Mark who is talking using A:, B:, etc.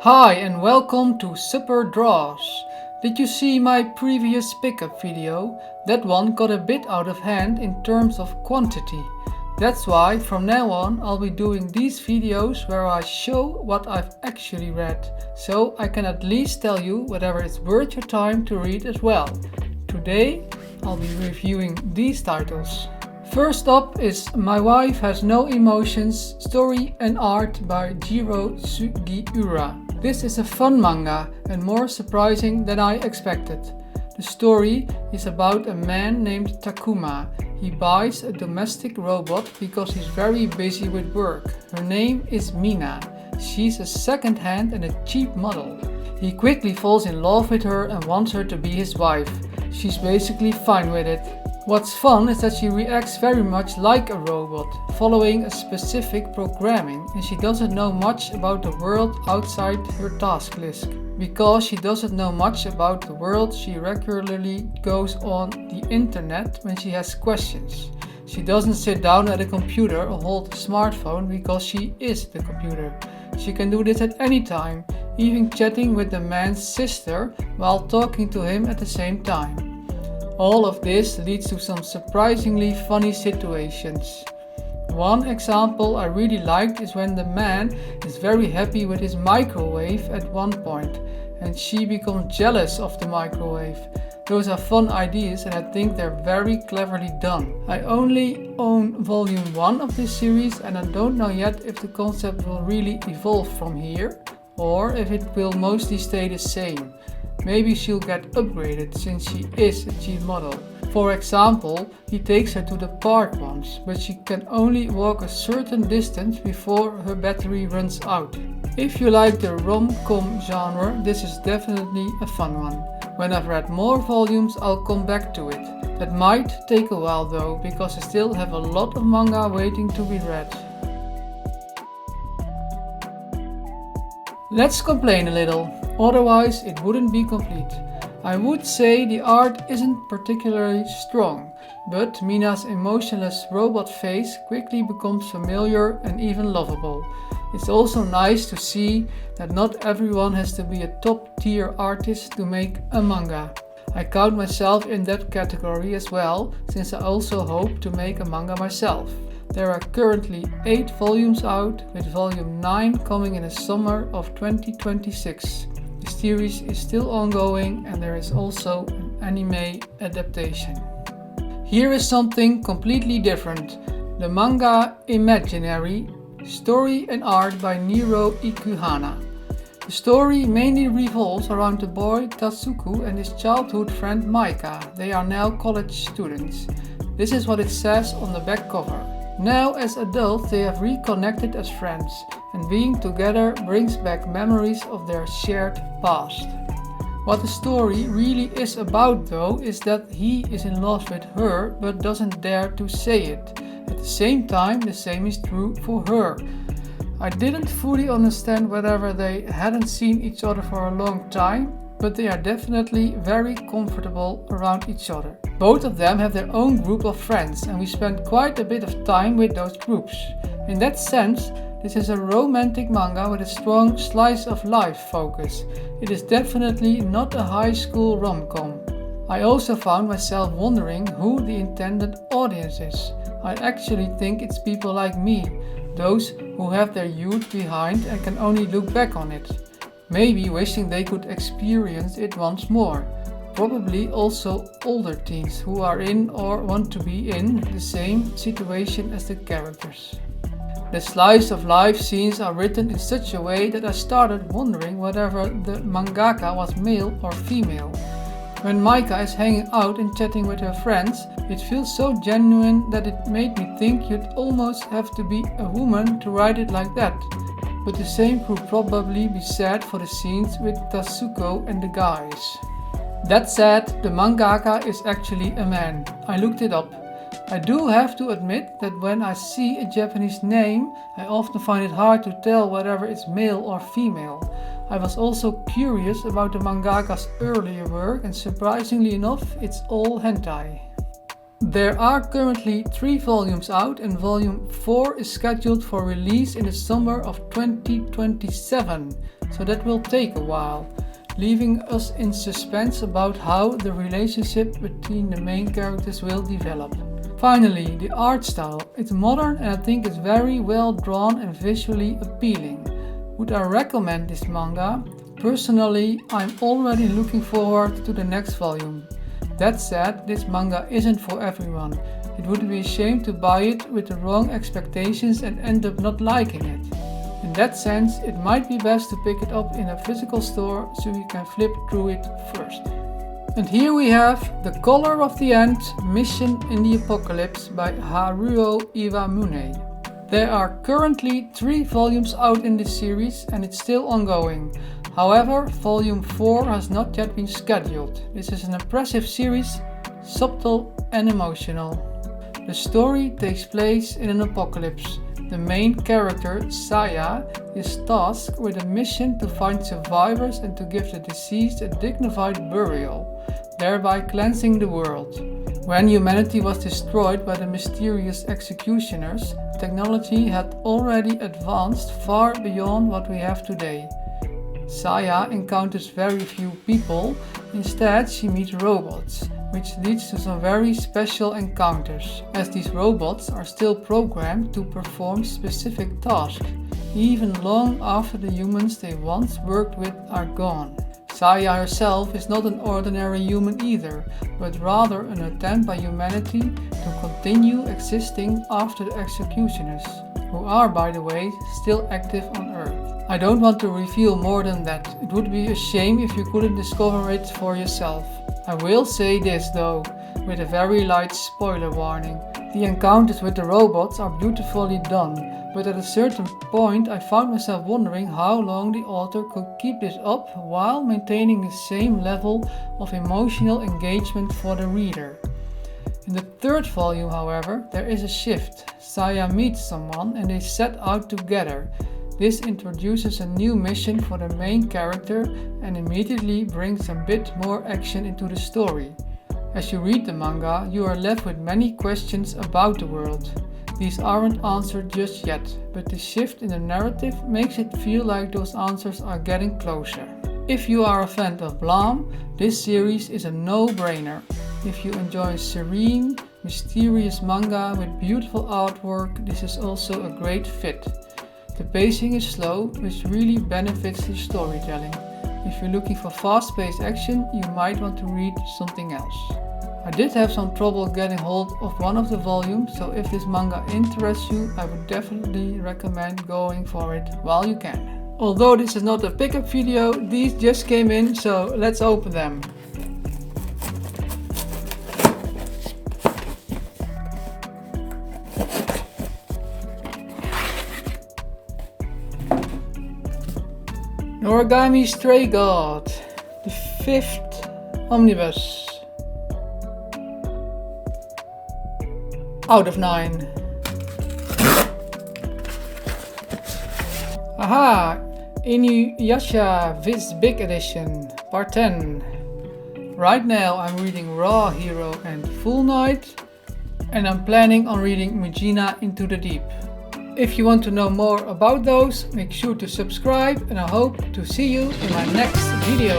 A: Hi and welcome to Super Draws. Did you see my previous pickup video? That one got a bit out of hand in terms of quantity. That's why from now on I'll be doing these videos where I show what I've actually read, so I can at least tell you whether it's worth your time to read as well. Today I'll be reviewing these titles. First up is My Wife Has No Emotions, Story and Art by Jiro Sugiura. This is a fun manga and more surprising than I expected. The story is about a man named Takuma. He buys a domestic robot because he's very busy with work. Her name is Mina. She's a second-hand and a cheap model. He quickly falls in love with her and wants her to be his wife. She's basically fine with it. What's fun is that she reacts very much like a robot, following a specific programming, and she doesn't know much about the world outside her task list. Because she doesn't know much about the world, she regularly goes on the internet when she has questions. She doesn't sit down at a computer or hold a smartphone because she is the computer. She can do this at any time, even chatting with the man's sister while talking to him at the same time. All of this leads to some surprisingly funny situations. One example I really liked is when the man is very happy with his microwave at one point, and she becomes jealous of the microwave. Those are fun ideas and I think they're very cleverly done. I only own volume 1 of this series and I don't know yet if the concept will really evolve from here or if it will mostly stay the same. Maybe she'll get upgraded since she is a cheap model. For example, he takes her to the park once, but she can only walk a certain distance before her battery runs out. If you like the rom-com genre, this is definitely a fun one. When I've read more volumes, I'll come back to it. That might take a while though, because I still have a lot of manga waiting to be read. Let's complain a little. Otherwise, it wouldn't be complete. I would say the art isn't particularly strong, but Mina's emotionless robot face quickly becomes familiar and even lovable. It's also nice to see that not everyone has to be a top-tier artist to make a manga. I count myself in that category as well, since I also hope to make a manga myself. There are currently 8 volumes out, with volume 9 coming in the summer of 2026. The series is still ongoing and there is also an anime adaptation. Here is something completely different. The manga Imaginary, Story and Art by Niro Ikuhana. The story mainly revolves around the boy Tatsuku and his childhood friend Maika. They are now college students. This is what it says on the back cover. Now as adults they have reconnected as friends, and being together brings back memories of their shared past. What the story really is about though is that he is in love with her but doesn't dare to say it. At the same time, the same is true for her. I didn't fully understand whether they hadn't seen each other for a long time, but they are definitely very comfortable around each other. Both of them have their own group of friends and we spend quite a bit of time with those groups. In that sense, this is a romantic manga with a strong slice of life focus. It is definitely not a high school rom-com. I also found myself wondering who the intended audience is. I actually think it's people like me, those who have their youth behind and can only look back on it. Maybe wishing they could experience it once more. Probably also older teens who are in or want to be in the same situation as the characters. The slice of life scenes are written in such a way that I started wondering whether the mangaka was male or female. When Maika is hanging out and chatting with her friends, it feels so genuine that it made me think you'd almost have to be a woman to write it like that. But the same could probably be said for the scenes with Tatsuko and the guys. That said, the mangaka is actually a man. I looked it up. I do have to admit that when I see a Japanese name, I often find it hard to tell whether it's male or female. I was also curious about the mangaka's earlier work and surprisingly enough, it's all hentai. There are currently 3 volumes out and volume 4 is scheduled for release in the summer of 2027, so that will take a while, leaving us in suspense about how the relationship between the main characters will develop. Finally, the art style. It's modern and I think it's very well drawn and visually appealing. Would I recommend this manga? Personally, I'm already looking forward to the next volume. That said, this manga isn't for everyone. It would be a shame to buy it with the wrong expectations and end up not liking it. In that sense, it might be best to pick it up in a physical store so you can flip through it first. And here we have The Color of the End, Mission in the Apocalypse by Haruo Iwamune. There are currently 3 volumes out in this series and it's still ongoing. However, volume 4 has not yet been scheduled. This is an impressive series, subtle and emotional. The story takes place in an apocalypse. The main character, Saya, is tasked with a mission to find survivors and to give the deceased a dignified burial, thereby cleansing the world. When humanity was destroyed by the mysterious executioners, technology had already advanced far beyond what we have today. Saya encounters very few people, instead she meets robots, which leads to some very special encounters, as these robots are still programmed to perform specific tasks, even long after the humans they once worked with are gone. Saya herself is not an ordinary human either, but rather an attempt by humanity to continue existing after the executioners, who are, by the way, still active on Earth. I don't want to reveal more than that. It would be a shame if you couldn't discover it for yourself. I will say this though, with a very light spoiler warning. The encounters with the robots are beautifully done, but at a certain point I found myself wondering how long the author could keep this up while maintaining the same level of emotional engagement for the reader. In the 3rd volume, however, there is a shift. Saya meets someone and they set out together. This introduces a new mission for the main character and immediately brings a bit more action into the story. As you read the manga, you are left with many questions about the world. These aren't answered just yet, but the shift in the narrative makes it feel like those answers are getting closer. If you are a fan of Blam, this series is a no-brainer. If you enjoy serene, mysterious manga with beautiful artwork, this is also a great fit. The pacing is slow, which really benefits the storytelling. If you're looking for fast-paced action, you might want to read something else. I did have some trouble getting hold of one of the volumes, so if this manga interests you, I would definitely recommend going for it while you can. Although this is not a pickup video, these just came in, so let's open them. Origami Stray God, the 5th omnibus. Out of 9. Aha! Inuyasha Viz Big Edition, Part 10. Right now I'm reading Raw Hero and Full Night, and I'm planning on reading Mujina Into the Deep. If you want to know more about those, make sure to subscribe and I hope to see you in my next video.